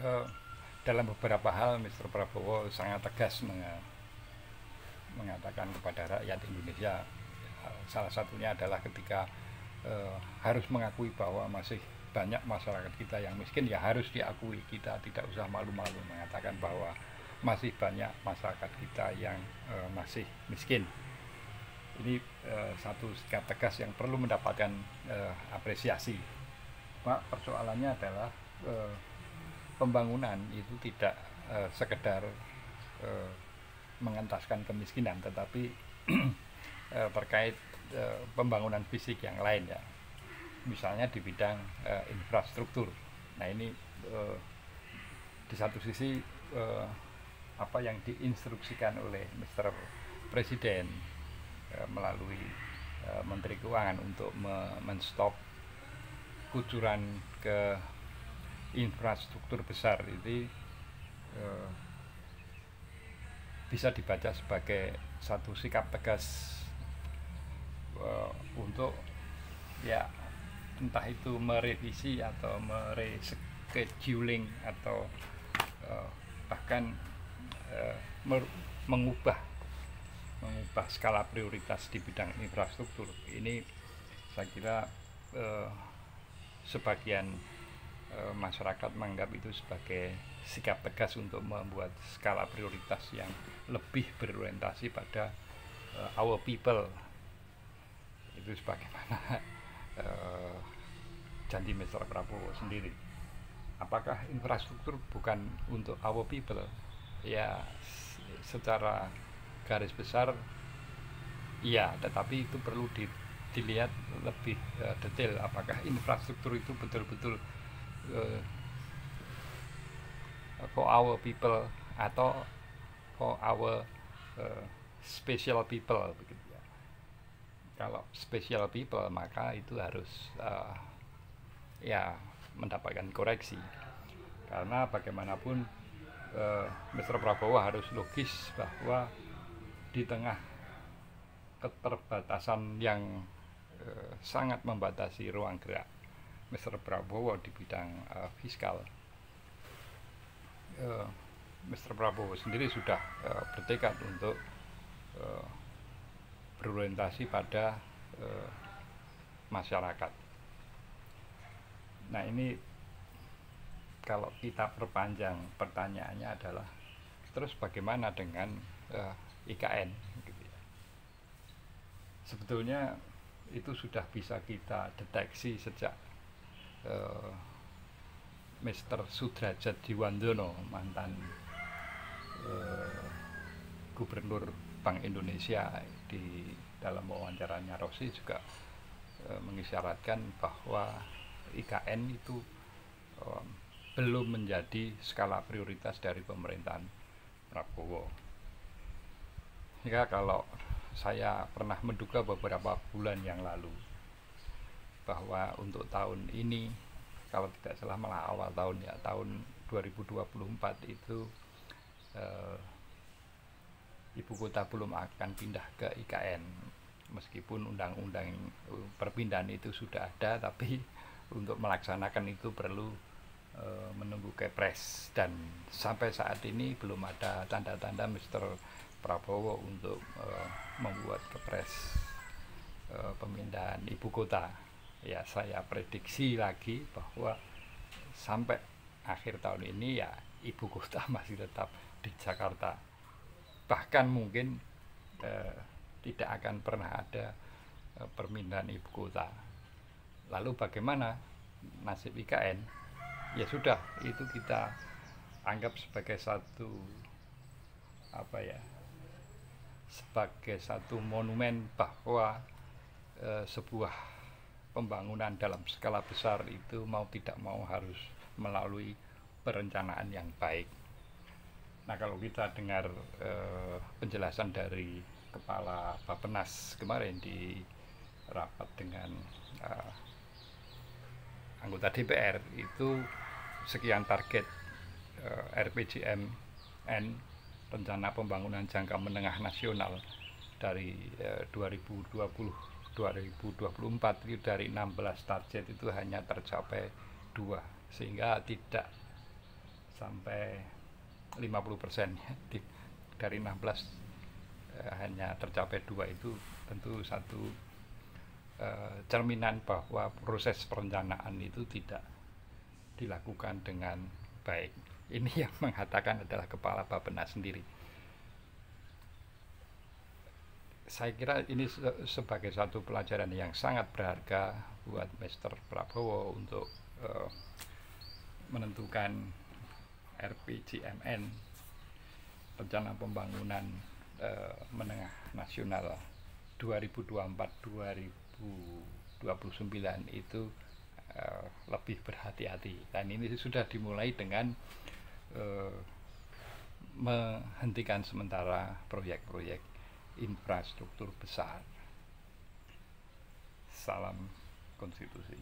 eh, dalam beberapa hal Mr. Prabowo sangat tegas mengatakan kepada rakyat Indonesia. Salah satunya adalah ketika harus mengakui bahwa masih banyak masyarakat kita yang miskin. Ya harus diakui, kita tidak usah malu-malu mengatakan bahwa masih banyak masyarakat kita yang masih miskin. Ini satu sikap tegas yang perlu mendapatkan apresiasi. Pak, persoalannya adalah pembangunan itu tidak sekedar mengentaskan kemiskinan, tetapi terkait pembangunan fisik yang lain, ya, misalnya di bidang infrastruktur. Nah ini di satu sisi apa yang diinstruksikan oleh Mr. Presiden melalui Menteri Keuangan untuk menstop kucuran ke infrastruktur besar itu bisa dibaca sebagai satu sikap tegas untuk, ya, entah itu merevisi atau merescheduling atau bahkan mengubah skala prioritas di bidang infrastruktur. Ini saya kira sebagian masyarakat menganggap itu sebagai sikap tegas untuk membuat skala prioritas yang lebih berorientasi pada our people. Itu sebagaimana janji Mr. Prabowo sendiri. Apakah infrastruktur bukan untuk our people? Ya, secara garis besar iya, tetapi itu perlu dilihat lebih detail. Apakah infrastruktur itu betul-betul for our people atau for our special people, begitu ya. Kalau special people maka itu harus ya mendapatkan koreksi, karena bagaimanapun Mr. Prabowo harus logis bahwa di tengah keterbatasan yang sangat membatasi ruang gerak Mr. Prabowo di bidang fiskal, Mr. Prabowo sendiri sudah bertekad untuk berorientasi pada masyarakat. Nah ini kalau kita perpanjang pertanyaannya adalah terus bagaimana dengan IKN gitu ya. Sebetulnya itu sudah bisa kita deteksi sejak Mr. Sudrajat Djiwandono, mantan Gubernur Bank Indonesia, di dalam wawancaranya Rossi juga mengisyaratkan bahwa IKN itu belum menjadi skala prioritas dari pemerintahan Prabowo. Ya, kalau saya pernah menduga beberapa bulan yang lalu bahwa untuk tahun ini, kalau tidak salah malah awal tahun, ya, tahun 2024 itu ibu kota belum akan pindah ke IKN, meskipun undang-undang perpindahan itu sudah ada, tapi untuk melaksanakan itu perlu menunggu Kepres, dan sampai saat ini belum ada tanda-tanda Mr. Prabowo untuk membuat Kepres pemindahan ibu kota. Ya, saya prediksi lagi bahwa sampai akhir tahun ini ya ibu kota masih tetap di Jakarta, bahkan mungkin tidak akan pernah ada permindahan ibu kota. Lalu bagaimana nasib IKN? Ya sudah, itu kita anggap sebagai satu sebagai satu monumen bahwa sebuah pembangunan dalam skala besar itu mau tidak mau harus melalui perencanaan yang baik. Nah, kalau kita dengar penjelasan dari Kepala Bappenas kemarin di rapat dengan anggota DPR, itu sekian target RPJMN, rencana pembangunan jangka menengah nasional dari 2020-2024 itu dari 16 target itu hanya tercapai 2, sehingga tidak sampai 50% ya. Dari 16 hanya tercapai 2 itu tentu satu cerminan bahwa proses perencanaan itu tidak dilakukan dengan baik. Ini yang mengatakan adalah Kepala Bappenas sendiri. Saya kira ini sebagai satu pelajaran yang sangat berharga buat Mr. Prabowo untuk menentukan RPJMN, rencana pembangunan menengah nasional 2024-2029 itu lebih berhati-hati, dan ini sudah dimulai dengan menghentikan sementara proyek-proyek infrastruktur besar. Salam konstitusi.